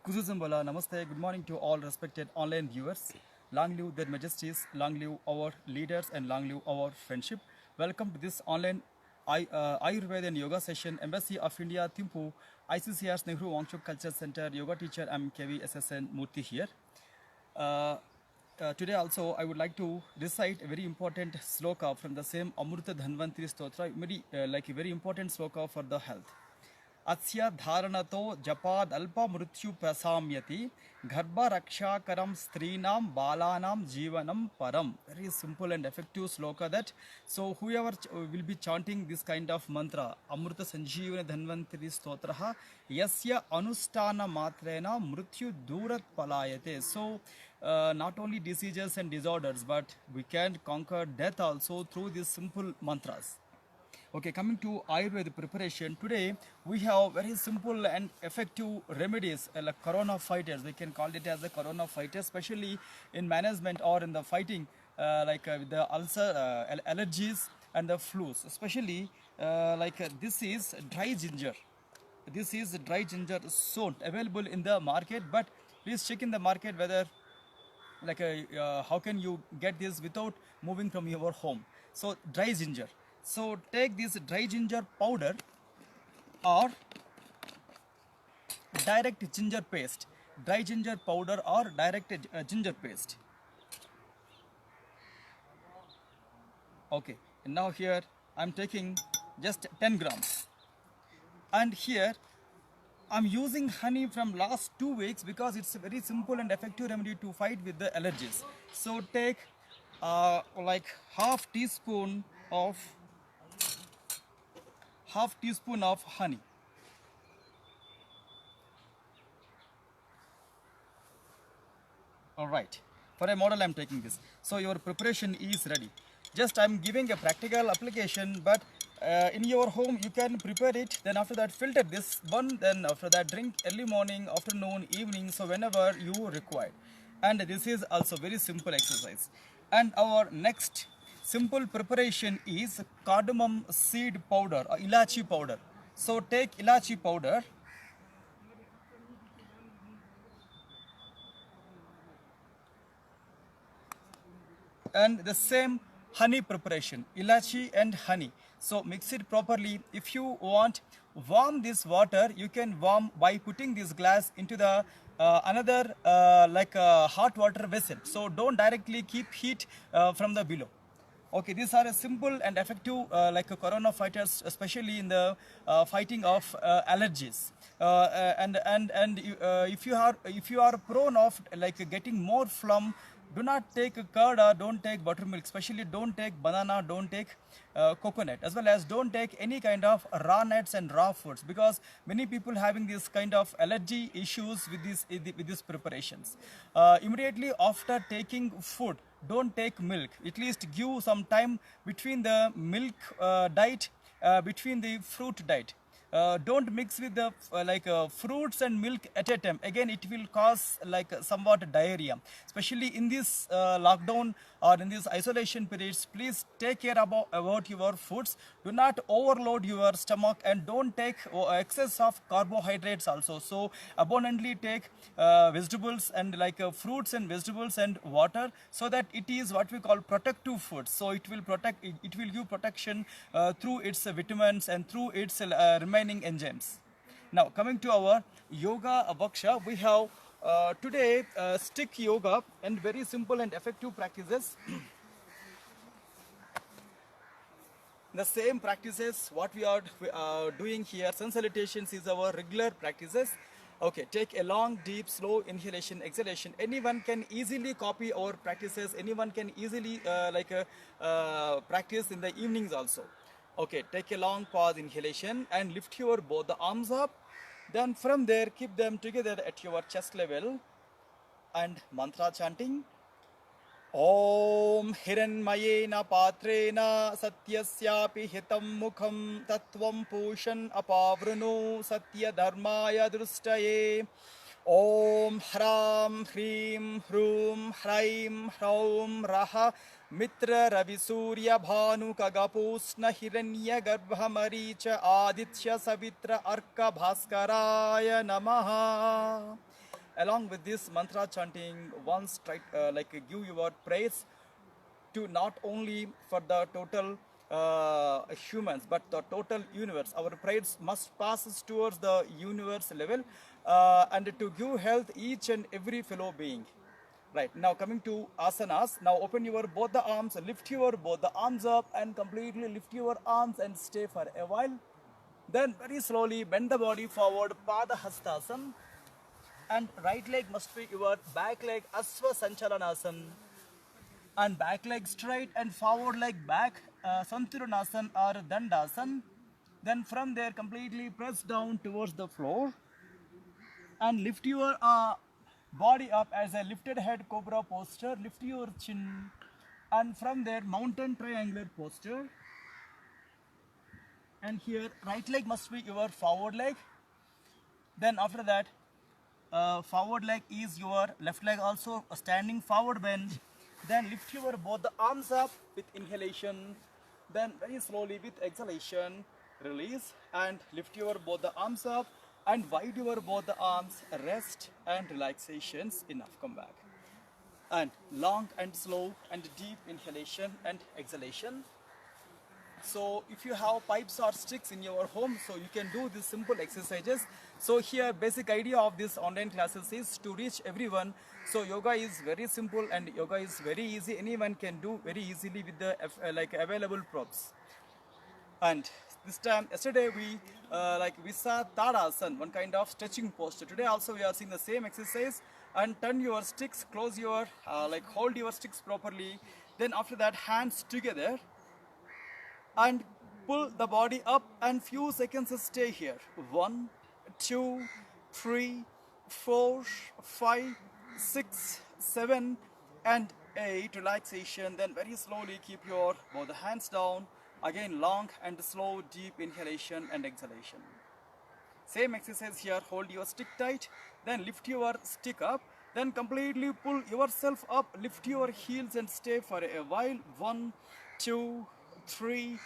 Kuzuzambala, Namaste, good morning to all respected online viewers. Long live their majesties, long live our leaders, and long live our friendship. Welcome to this online Ayurveda and Yoga session, Embassy of India, Thimphu, ICCR's Nehru Wangchuk Culture Center, Yoga teacher, I'm KVSSN Murthy here. Uh, Today also I would like to recite a very important sloka from the same Amrita Dhanvantri Stotra, like a very important sloka for the health. अस्य धारणतो जपाद अल्प मृत्यु प्रसाम्यति गर्भ रक्षाकरम स्त्रीनाम बालानाम जीवनम param. Very simple and effective sloka that, so whoever will be chanting this kind of mantra, Amrita Sanjeevana Dhanvantari Stotraha yasya anusthana matrena mrityu durat palayate. So not only diseases and disorders, but we can conquer death also through these simple mantras. Okay, coming to Ayurveda preparation, today we have very simple and effective remedies like corona fighters. We can call it as a corona fighter, especially in management or in the fighting with the ulcer, allergies and the flus. Especially this is dry ginger. This is dry ginger sown available in the market, but please check in the market whether how can you get this without moving from your home. So dry ginger. So take this dry ginger powder or direct ginger paste. Dry ginger powder or direct ginger paste. Okay, and now here I'm taking just 10 grams. And here I'm using honey from last 2 weeks because it's a very simple and effective remedy to fight with the allergies. So take like half teaspoon of honey. All right, for a model I'm taking this. So your preparation is ready. Just I'm giving a practical application, but in your home you can prepare it, then after that filter this one, then after that drink early morning, afternoon, evening, so whenever you require. And this is also very simple exercise. And our next simple preparation is cardamom seed powder or ilachi powder. So take ilachi powder and the same honey preparation, ilachi and honey. So mix it properly. If you want warm this water, you can warm by putting this glass into the another hot water vessel. So don't directly keep heat from the below. Okay, these are a simple and effective corona fighters, especially in the fighting of allergies. If you are prone of getting more phlegm, do not take curd or don't take buttermilk. Especially don't take banana, don't take coconut, as well as don't take any kind of raw nuts and raw foods, because many people having this kind of allergy issues with these preparations. Immediately after taking food, don't take milk. At least give some time between the milk diet, between the fruit diet. Don't mix with the fruits and milk at a time. Again, it will cause somewhat diarrhea. Especially in this lockdown or in this isolation periods, please take care about your foods. Do not overload your stomach and don't take excess of carbohydrates also. So abundantly take vegetables and fruits and vegetables and water, so that it is what we call protective food. So it will protect, it will give protection through its vitamins and through its remaining enzymes. Now coming to our yoga workshop, we have today stick yoga and very simple and effective practices. The same practices what we are doing here. Sun salutations is our regular practices. Okay, take a long, deep, slow inhalation, exhalation. Anyone can easily copy our practices. Anyone can easily practice in the evenings also. Okay, take a long pause, inhalation, and lift your both the arms up. Then from there, keep them together at your chest level and mantra chanting. ॐ हिरण्मयेन पात्रेण सत्यस्यापि हितं मुखं तत्त्वं पूषन् अपावृणु सत्यधर्माय दृष्टये ॐ ह्रां ह्रीं ह्रूं ह्रैं ह्रौं रः मित्ररविसूर्यभानुकगपूष्ण हिरण्यगर्भमरीच आदित्य सवित्र अर्क भास्कराय नमः along with this mantra chanting, once try give your praise to not only for the total humans but the total universe. Our prayers must pass towards the universe level and to give health each and every fellow being. Right, now coming to asanas. Now open your both the arms, lift your both the arms up and completely lift your arms and stay for a while. Then very slowly bend the body forward, pada hastasana, and right leg must be your back leg, asva sanchalanasana, and back leg straight and forward leg back, Santuranasan or Dandasan. Then from there completely press down towards the floor and lift your body up as a lifted head cobra posture. Lift your chin and from there mountain triangular posture. And here right leg must be your forward leg. Then after that forward leg is your left leg also standing forward bend. Then lift your both the arms up with inhalation. Then very slowly with exhalation, release and lift your both the arms up and wide your both the arms, rest and relaxations. Enough, come back. And long and slow and deep inhalation and exhalation. So if you have pipes or sticks in your home, so you can do these simple exercises. So here basic idea of this online classes is to reach everyone. So yoga is very simple and yoga is very easy. Anyone can do very easily with the available props. And this time yesterday we saw Tadasana, one kind of stretching posture. Today also we are seeing the same exercise. And turn your sticks, close your hold your sticks properly. Then after that hands together and pull the body up and few seconds stay here. 1, 2, 3, 4, 5, 6, 7 and 8. Relaxation. Then very slowly keep your both the hands down. Again long and slow deep inhalation and exhalation. Same exercise here. Hold your stick tight. Then lift your stick up. Then completely pull yourself up. Lift your heels and stay for a while. 1, 2, 3,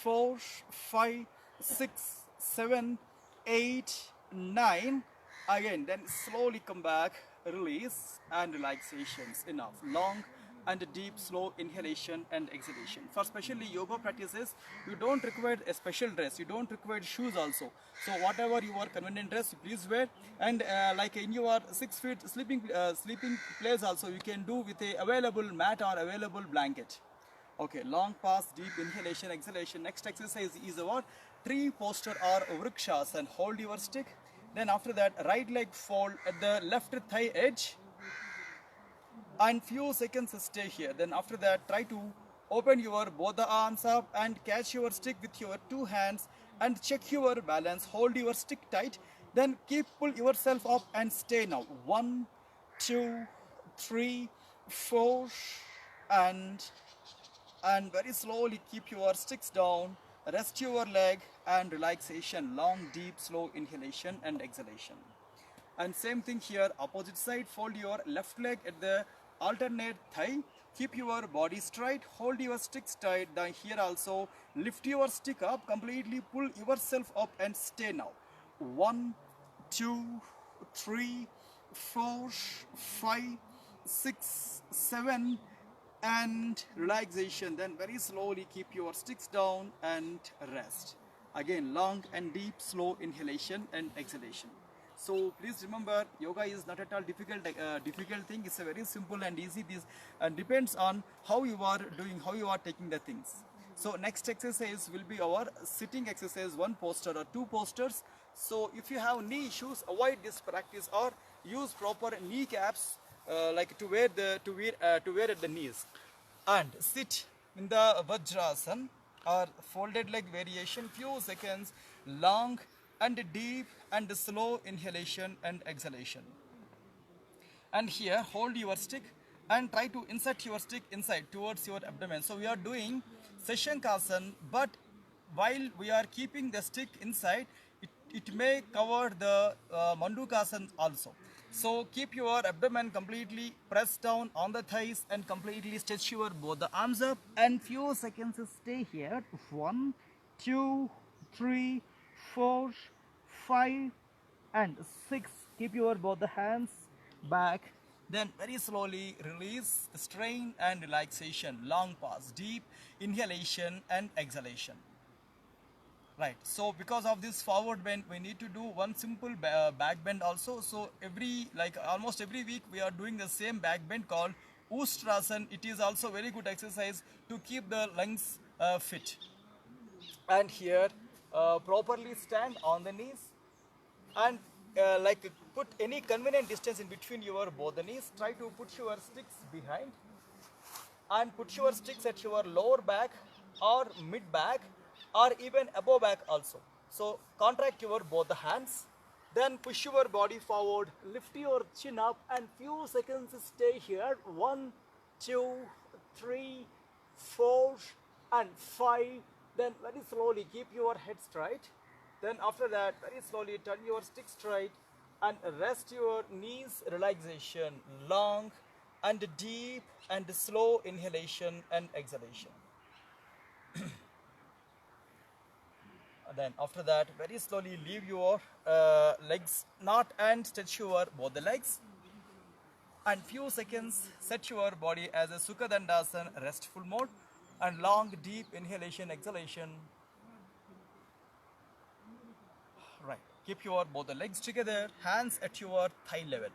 4, 5, 6, 7, 8, 9. Again, then slowly come back, release and relaxations. Enough. Long and deep slow inhalation and exhalation. For especially yoga practices, you don't require a special dress, you don't require shoes also. So whatever your convenient dress, please wear. And like in your 6 feet sleeping place also, you can do with a available mat or available blanket. Okay, long pass, deep inhalation, exhalation. Next exercise is what? Tree posture or vrikshasana. Hold your stick. Then after that, right leg fold at the left thigh edge. And few seconds stay here. Then after that, try to open your both the arms up and catch your stick with your 2 hands and check your balance. Hold your stick tight. Then pull yourself up and stay now. 1, 2, 3, 4 and very slowly keep your sticks down. Rest your leg and relaxation. Long, deep, slow inhalation and exhalation. And same thing here, opposite side. Fold your left leg at the alternate thigh. Keep your body straight. Hold your sticks tight. Down here also, lift your stick up. Completely pull yourself up and stay now. 1, 2, 3, 4, 5, 6, 7 and relaxation. Then very slowly keep your sticks down and rest. Again, long and deep slow inhalation and exhalation. So please remember, yoga is not at all difficult thing. It's a very simple and easy. This and depends on how you are doing, how you are taking the things. So next exercise will be our sitting exercise, 1 posture or 2 postures. So if you have knee issues, avoid this practice or use proper knee caps to wear at the knees. And sit in the Vajrasana or folded leg variation, few seconds, long and deep and slow inhalation and exhalation. And here hold your stick and try to insert your stick inside towards your abdomen. So we are doing Seshankasana, but while we are keeping the stick inside, it may cover the Mandukasana also. So keep your abdomen completely pressed down on the thighs and completely stretch your both the arms up and few seconds stay here. 1, 2, 3, 4, 5 and 6. Keep your both the hands back. Then very slowly release, strain and relaxation, long pause, deep inhalation and exhalation. Right. So because of this forward bend, we need to do one simple back bend also. So almost every week we are doing the same back bend called Ustrasan. It is also very good exercise to keep the lungs fit. And here properly stand on the knees and put any convenient distance in between your both the knees. Try to put your sticks behind and put your sticks at your lower back or mid back or even above back also. So contract your both the hands, then push your body forward, lift your chin up and few seconds stay here. 1, 2, 3, 4 and 5. Then very slowly keep your head straight. Then after that very slowly turn your stick straight and rest your knees, relaxation, long and deep and slow inhalation and exhalation. Then after that very slowly leave your legs not and stretch your both the legs and few seconds set your body as a Sukha Dandasana restful mode and long deep inhalation exhalation. Right. Keep your both the legs together, hands at your thigh level.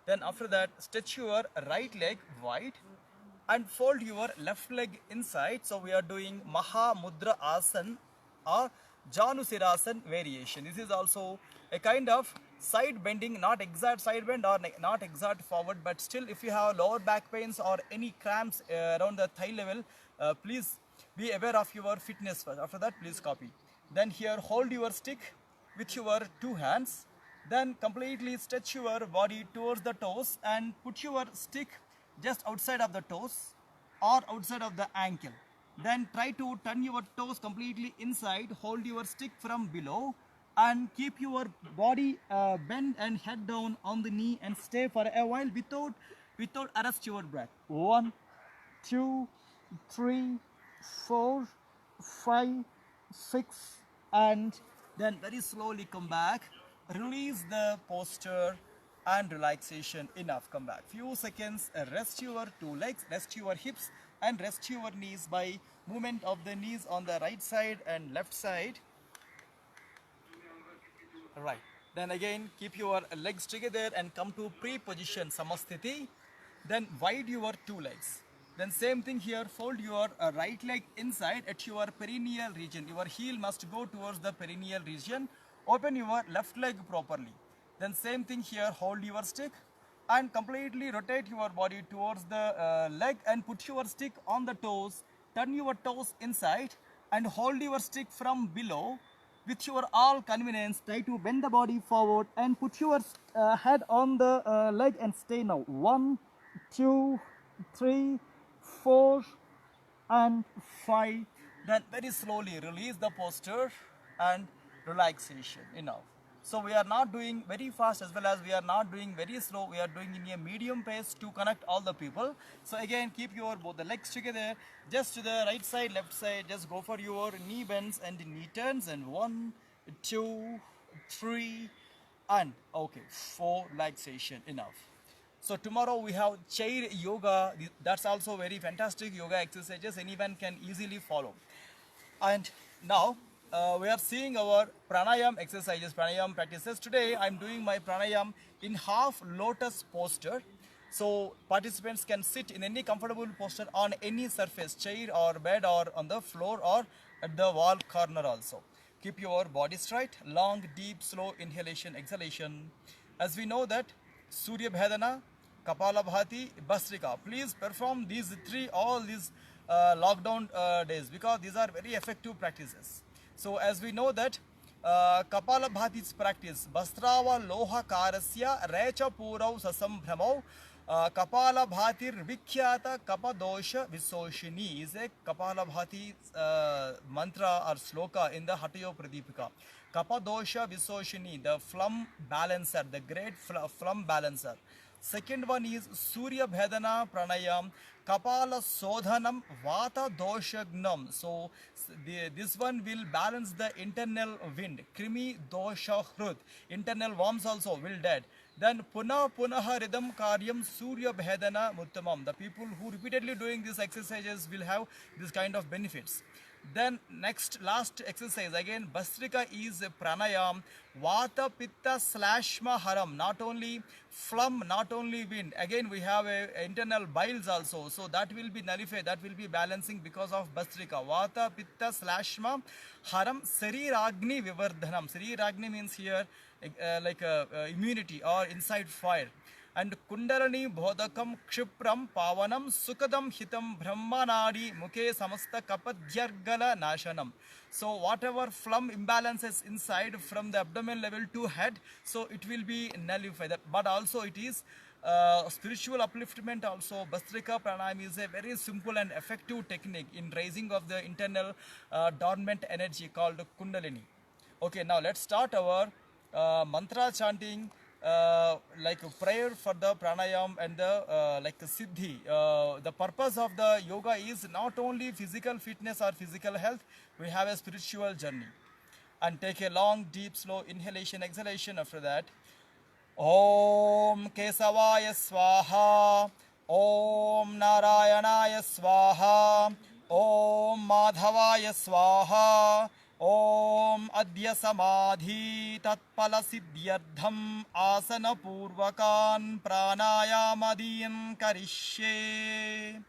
Then after that, stretch your right leg wide and fold your left leg inside. So we are doing Maha Mudra Asana or Janusirasan variation. This is also a kind of side bending, not exact side bend or not exact forward, but still if you have lower back pains or any cramps around the thigh level, please be aware of your fitness first. After that, please copy. Then here hold your stick with your two hands, then completely stretch your body towards the toes and put your stick just outside of the toes or outside of the ankle. Then try to turn your toes completely inside, hold your stick from below and keep your body bend and head down on the knee and stay for a while without arrest your breath. 1, 2, 3, 4, 5, 6 and then very slowly come back, release the posture and relaxation. Enough, come back few seconds, rest your two legs, rest your hips and rest your knees by movement of the knees on the right side and left side. Right. Then again keep your legs together and come to pre-position Samasthiti. Then wide your two legs. Then same thing here, fold your right leg inside at your perineal region. Your heel must go towards the perineal region. Open your left leg properly. Then same thing here, hold your stick and completely rotate your body towards the leg and put your stick on the toes. Turn your toes inside and hold your stick from below. With your all convenience, try to bend the body forward and put your head on the leg and stay now. 1, 2, 3, 4 and 5. Then very slowly release the posture and relaxation. Enough. So we are not doing very fast as well as we are not doing very slow. We are doing in a medium pace to connect all the people. So again keep your both the legs together, just to the right side, left side, just go for your knee bends and knee turns and 1, 2, 3 and okay 4 relaxation. Enough. So tomorrow we have chair yoga. That's also very fantastic yoga exercises. Anyone can easily follow. And now we are seeing our pranayam exercises, pranayam practices. Today I am doing my pranayam in half lotus posture. So participants can sit in any comfortable posture on any surface, chair or bed or on the floor or at the wall corner also. Keep your body straight, long, deep, slow inhalation, exhalation. As we know that Surya Bhedana, Kapalabhati, Bhastrika. Please perform these three, all these lockdown days because these are very effective practices. So as we know that Kapalabhati's practice, Bastrava Loha Karasya Recha Purau Sasambhramau Kapalabhatir Vikhyata Kapadosha Visoshini is a Kapalabhati mantra or sloka in the Hatayo Pradipika. Kapadosha Visoshini, the flum balancer, the great flum balancer. Second one is Surya Bhedana Pranayam, Kapala Sodhanam, Vata Doshagnam. So this one will balance the internal wind. Krimi Dosha Hrut. Internal worms also will dead. Then Punaha Ridam Karyam Surya Bhedana Muttamam. The people who repeatedly doing these exercises will have this kind of benefits. Then last exercise again Bastrika is pranayam, Vata Pitta Slashma Haram. Not only phlegm, not only wind. Again we have a internal biles also. So that will be nullified, that will be balancing because of Bastrika. Vata Pitta Slashma Haram Sariragni Vivardhanam. Sariragni means here immunity or inside fire. And Kundalani Bodhakam Kshipram Pavanam Sukadam Hitam Brahmanadi Mukhe Samasta Kapadhyargala Nashanam. So whatever phlegm imbalances inside from the abdomen level to head, so it will be nullified. But also it is spiritual upliftment also. Bastrika Pranayam is a very simple and effective technique in raising of the internal dormant energy called Kundalini. Okay, now let's start our mantra chanting. Like prayer for the pranayam and the siddhi. The purpose of the yoga is not only physical fitness or physical health, we have a spiritual journey. And take a long deep slow inhalation exhalation after that. Om Kesavaya Swaha, Om Narayanaya Swaha, Om Madhavaya Swaha, Om Adya Samadhi Tatpala Siddhyardham Asana Purvakan Pranayamadiyam Karishye.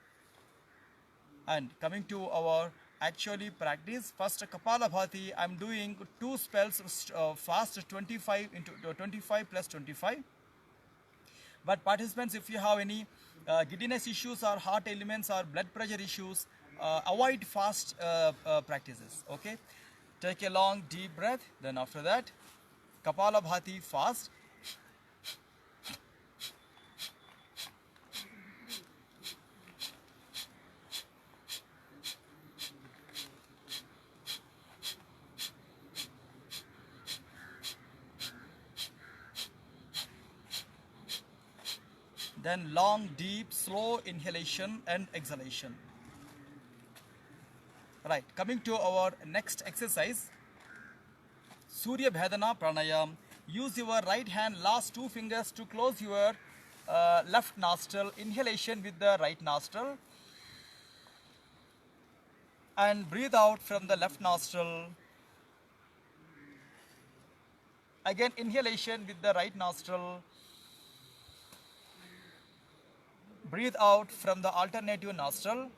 And coming to our actually practice, first Kapalabhati, I am doing 2 spells fast 25 into 25 plus 25. But participants, if you have any giddiness issues or heart elements or blood pressure issues, avoid fast practices. Okay. Take a long deep breath. Then after that, Kapalabhati fast. Then long deep slow inhalation and exhalation. Right, coming to our next exercise, Surya Bhedana Pranayam. Use your right hand last 2 fingers to close your left nostril. Inhalation with the right nostril. And breathe out from the left nostril. Again inhalation with the right nostril. Breathe out from the alternative nostril.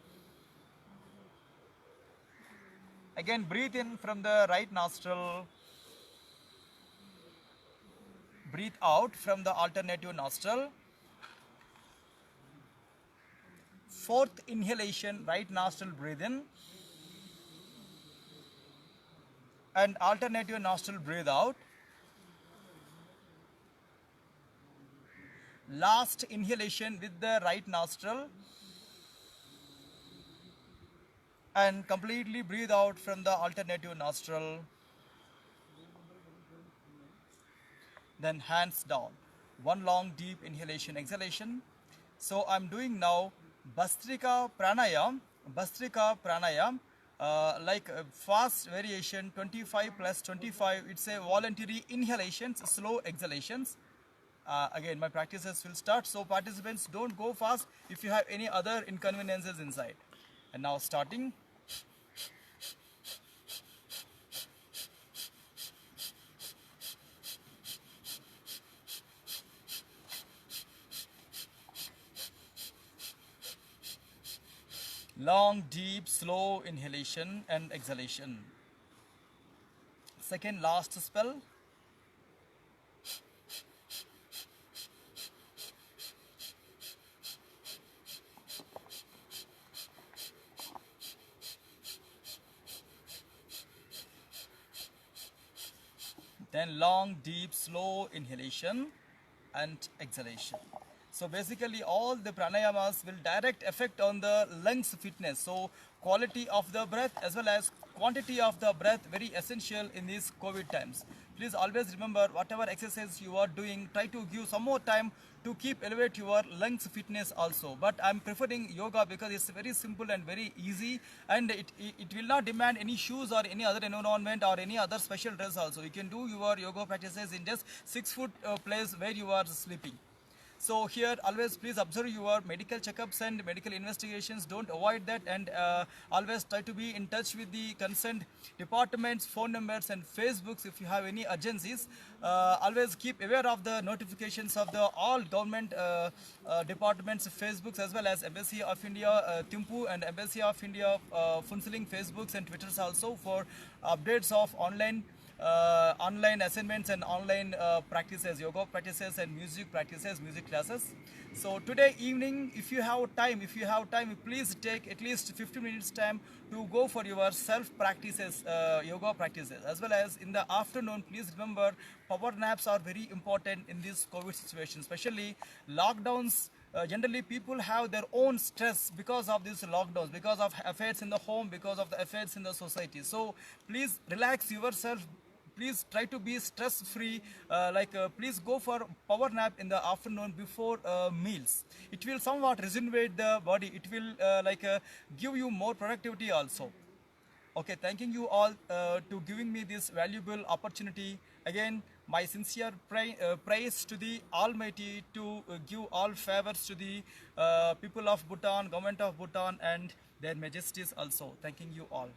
Again breathe in from the right nostril. Breathe out from the alternative nostril. 4th inhalation, right nostril breathe in. And alternative nostril breathe out. Last inhalation with the right nostril. And completely breathe out from the alternative nostril. Then hands down. 1 long deep inhalation exhalation. So I'm doing now Bastrika Pranayam. Bastrika Pranayam, fast variation 25 plus 25. It's a voluntary inhalations, slow exhalations. Again my practices will start, so participants don't go fast if you have any other inconveniences inside. And now starting. Long, deep, slow inhalation and exhalation. Second last spell. Then long, deep, slow inhalation and exhalation. So basically all the pranayamas will direct effect on the lungs fitness. So quality of the breath as well as quantity of the breath very essential in these COVID times. Please always remember whatever exercise you are doing, try to give some more time to keep elevate your lungs fitness also. But I'm preferring yoga because it's very simple and very easy, and it will not demand any shoes or any other environment or any other special dress also. You can do your yoga practices in just 6 foot place where you are sleeping. So here always please observe your medical checkups and medical investigations. Don't avoid that, and always try to be in touch with the concerned departments, phone numbers and Facebooks if you have any urgencies. Always keep aware of the notifications of the all government departments Facebooks, as well as Embassy of India Thimphu and Embassy of India Funsiling Facebooks and Twitters also for updates of online assignments and online practices, yoga practices and music practices, music classes. So today evening, if you have time, please take at least 15 minutes time to go for your self practices, yoga practices. As well as in the afternoon, please remember power naps are very important in this COVID situation, especially lockdowns. Generally people have their own stress because of these lockdowns, because of affairs in the home, because of the affairs in the society. So please relax yourself, please try to be stress free, please go for power nap in the afternoon before meals. It will somewhat rejuvenate the body, it will give you more productivity also. Okay, thanking you all to giving me this valuable opportunity. Again, my sincere praise to the Almighty to give all favors to the people of Bhutan, government of Bhutan and their majesties also. Thanking you all.